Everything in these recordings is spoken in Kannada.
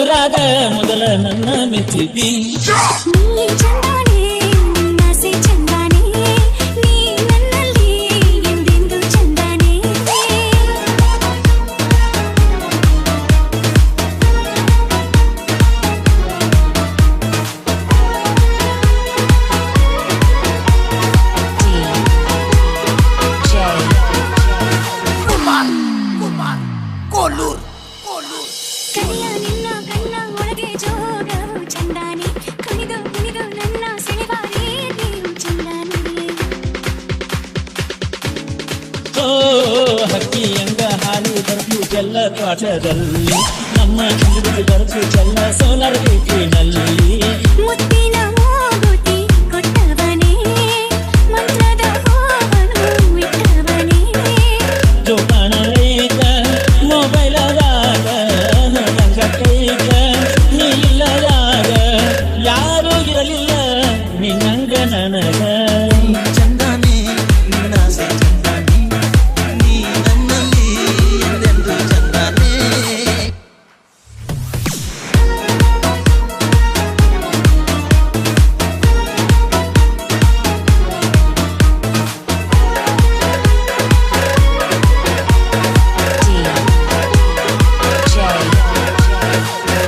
ಊರಾಗ ಮೊದಲ ನನ್ನ ಮೆಚ್ಚಿದಿ ನೀ ಚಂದಾನೆ ನಾಸೆ ಚಂದಾನೆ ನೀ ನನ್ನಲ್ಲಿ ಎಂದೆಂದು ಚಂದಾನೆ ಕುಮಾರ್ ಕೋಲೂರ್ ಕರಿಯ ನಿನ್ನ ಕಣ್ಣ ಒಳಗೆ ಜೋಗವು ಚಂದಾನೆ ಕುಣಿದು ಕುಣಿದು ನನ್ನ ಸೆಳೆವಾರೆ ನೀವು ಚಂದಾನೆ ಓ ಹಕ್ಕಿಯಂಗ ಹಾಲಿ ಬರಲು ಚೆಲ್ಲ ತೋಟದಲ್ಲಿ ನಮ್ಮ ಚಂದ್ರಿಗೆ ಬರಲು ಚೆಲ್ಲ ಸೋಲಾರ್ ಬೇಕಿನಲ್ಲಿ ಮುತ್ತಿನ ಮೂಗುತಿ ಕೊಟ್ಟವನೇ ಮಂತ್ರದ ಹೂವನ್ನು ಇಟ್ಟವನೇ ಜೋಪಾನ ರೈತ ಮೊಬೈಲದಾಗ ನಂಗ ಕೈಗ ನೀ ಇಲ್ಲದಾಗ ಯಾರೂ ಇರಲಿಲ್ಲ ನಿನ್ನಂಗ ನನಗ ಚಂದಾನೆ ನಿನ್ನಾಸೆ ಚಂದಾನೆ ನೀ ನನ್ನಲ್ಲಿ ಎಂದೆಂದು ಚಂದಾನೆ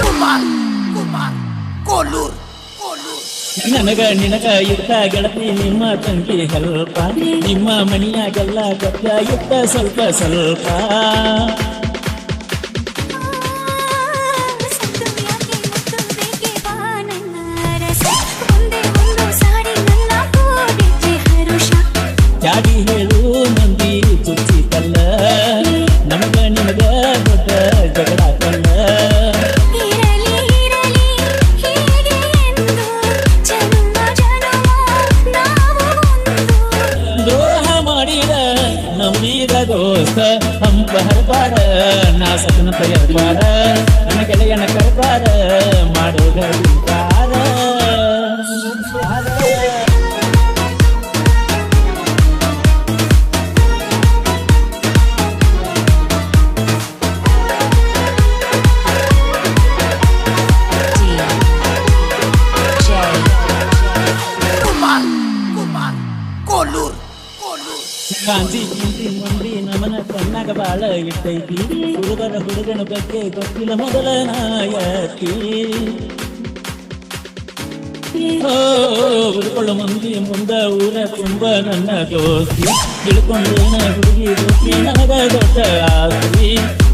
ಕುಮಾರ್ ಕೋಲೂರ್ ನನಗ ನಿನಗ ಇದ್ದ ಗೆಳತಿ ನಿಮ್ಮ ತಂಗಿ ಸ್ವಲ್ಪ ನಿಮ್ಮ ಮನೆಯಾಗೆಲ್ಲ ಗದ್ದ ಇದ್ದ ಸ್ವಲ್ಪ ಸ್ವಲ್ಪ ಸತ್ತು ಯಾಕೆ ಮುತ್ತು ಬೇಕೆ ಬಾ ನನ್ನ ರಸ ಒಂದೇ ಒಂದು ಸಾರಿ ನನ್ನ ಕೋರಿಕೆ ಹರುಷ ಜಾಡಿ ಹೇಳು ಮಂದಿ ಚುಚ್ಚಿತಲ್ಲ ನಮಗ ನಿನಗ ದೊಡ್ಡ ಜಗಳ ಕಲ್ಲ ಇರಲಿ ಇರಲಿ ಹೀಗೆ ಎಂದು ಜನುಮ ಜನುಮ ನಾವು ಒಂದು ದ್ರೋಹ ಮಾಡಿದ ನಂಬಿದ ದೋಸ್ತ ಹಂಪ ಹರ್ಬಾರ ನಾ ಸತನ ತಯರ್ಬಾರ ನನ್ನ ಗೆಳೆಯನ ಕರ್ಬಾರ ಮಾಡೋದ ಬಿಡ್ಬಾರ. ಕುಮಾರ್ ಕೋಲೂರ್ ಕಾಂತಿ ಕಿಂತಿ ಮಂದಿ ನಮನ ಕಣ್ಣಾಗ ಬಾಳ ಇಟ್ಟೈತಿ ಹುಡುಗನ ಬಗ್ಗೆ ಗೊತ್ತಿಲ್ಲ ಮೊದಲ ನಾಯಕಿ ಹುಡುಕೊಳ್ಳೋ ಮಂದಿ ಮುಂದ ಊರ ತುಂಬ ನನ್ನ ದೋಸ್ತಿ ತಿಳ್ಕೊಂಡೇನ ಹುಡುಗಿ ದೋಸ್ತಿ ನನಗ ದೊಡ್ಡ ಆಸ್ತಿ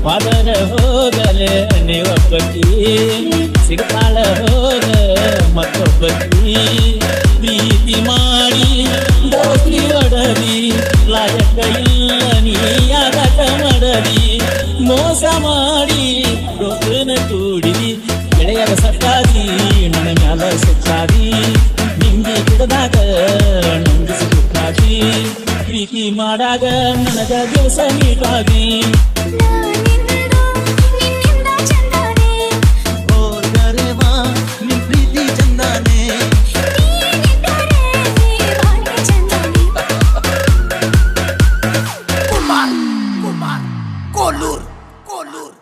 ವಾದರ ಹೋಗಲೆ ನೀವೊಬ್ಬಕಿ ಸಿಗ್ತಾಳ ಹೋಗ ಮತ್ತೊಬ್ಬಕಿ ಪ್ರೀತಿ ಮಾಡಿ ದೋಸ್ತಿ ಒಡವಿ ಲಾಯಕ ಇಲ್ಲ ನೀ ಯಾದಕ ಮಾಡಲಿ ಮೋಸ ಮಾಡಿ ದೋಸ್ತನ ಕೂಡಿ ಗೆಳೆಯರ ಸಟ್ಟಾದಿ ನನ್ನ ಮ್ಯಾಲ ಸುತ್ತಾದಿ ನಿಂಗೆ ಗಿಡದಾಗ ನಂಗಿಸಿ ಸುತ್ತಾದಿ ಪ್ರೀತಿ ಮಾಡಾಗ ನನಗ ದಿವಸ ನೀಟಾದಿ ನಾನಿಂದು ನಿನ್ನಿಂದ ಚಂದಾನೆ ಹೋದರೆ ಬಾ ನಿನ್ ಪ್ರೀತಿ ಚಂದಾನೆ ನೀನಿದ್ದರೆ ಬಾಳೆ ಚಂದಾನೆ ಕುಮಾರ್ ಕೋಲೂರ್ ಕೋಲೂರ್